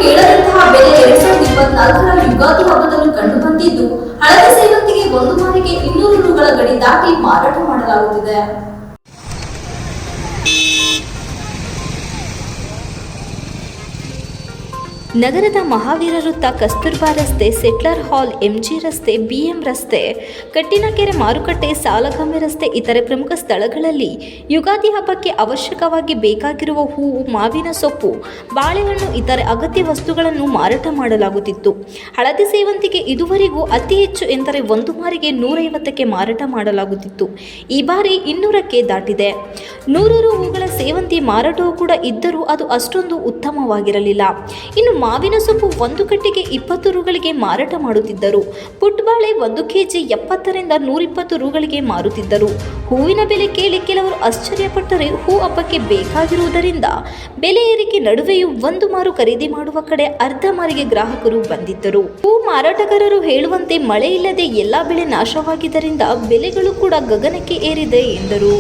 ಕೇಳದಂತಹ ಬೆಲೆ 2024ರ ಯುಗಾದಿ ಹಬ್ಬದಲ್ಲೂ ಕಂಡುಬಂದಿದ್ದು, ಹಳದಿ ಸೇವಂತಿಗೆ ಒಂದು ಮಾರಿಗೆ 200 ರುಗಳ ಗಡಿ ದಾಟಿ ಮಾರಾಟ ಮಾಡಲಾಗುತ್ತಿದೆ. ನಗರದ ಮಹಾವೀರ ವೃತ್ತ, ಕಸ್ತೂರ್ಬಾ ರಸ್ತೆ, ಸೆಟ್ಲರ್ ಹಾಲ್, ಎಂಜಿ ರಸ್ತೆ, ಬಿಎಂ ರಸ್ತೆ, ಕಟ್ಟಿನಕೆರೆ ಮಾರುಕಟ್ಟೆ, ಸಾಲಗಾಮೆ ರಸ್ತೆ ಇತರೆ ಪ್ರಮುಖ ಸ್ಥಳಗಳಲ್ಲಿ ಯುಗಾದಿ ಹಬ್ಬಕ್ಕೆ ಅವಶ್ಯಕವಾಗಿ ಬೇಕಾಗಿರುವ ಹೂವು, ಮಾವಿನ ಸೊಪ್ಪು, ಬಾಳೆಹಣ್ಣು ಇತರೆ ಅಗತ್ಯ ವಸ್ತುಗಳನ್ನು ಮಾರಾಟ ಮಾಡಲಾಗುತ್ತಿತ್ತು. ಹಳದಿ ಸೇವಂತಿಗೆ ಇದುವರೆಗೂ ಅತಿ ಹೆಚ್ಚು ಎಂದರೆ ಒಂದು ಮಾರಿಗೆ 150ಕ್ಕೆ ಮಾರಾಟ ಮಾಡಲಾಗುತ್ತಿತ್ತು. ಈ ಬಾರಿ 200ಕ್ಕೆ ದಾಟಿದೆ. 100 ರು ಹೂಗಳ ಸೇವಂತಿ ಮಾರಾಟವೂ ಕೂಡ ಇದ್ದರೂ ಅದು ಅಷ್ಟೊಂದು ಉತ್ತಮವಾಗಿರಲಿಲ್ಲ. ಇನ್ನು ಮಾವಿನ ಸೊಪ್ಪು 1 ಕಟ್ಟಿಗೆ 20 ರುಗಳಿಗೆ ಮಾರಾಟ ಮಾಡುತ್ತಿದ್ದರು. ಪುಟ್ಬಾಳೆ 1 ಕೆಜಿ 70ರಿಂದ 120 ರುಗಳಿಗೆ ಮಾರುತ್ತಿದ್ದರು. ಹೂವಿನ ಬೆಲೆ ಕೇಳಿ ಕೆಲವರು ಆಶ್ಚರ್ಯಪಟ್ಟರೆ, ಹೂ ಹಬ್ಬಕ್ಕೆ ಬೇಕಾಗಿರುವುದರಿಂದ ಬೆಲೆ ಏರಿಕೆ ನಡುವೆಯೂ 1 ಮಾರು ಖರೀದಿ ಮಾಡುವ ಕಡೆ ಅರ್ಧ ಮಾರಿಗೆ ಗ್ರಾಹಕರು ಬಂದಿದ್ದರು. ಹೂ ಮಾರಾಟಗಾರರು ಹೇಳುವಂತೆ ಮಳೆ ಇಲ್ಲದೆ ಎಲ್ಲಾ ಬೆಳೆ ನಾಶವಾಗಿದ್ದರಿಂದ ಬೆಲೆಗಳು ಕೂಡ ಗಗನಕ್ಕೆ ಏರಿದೆ ಎಂದರು.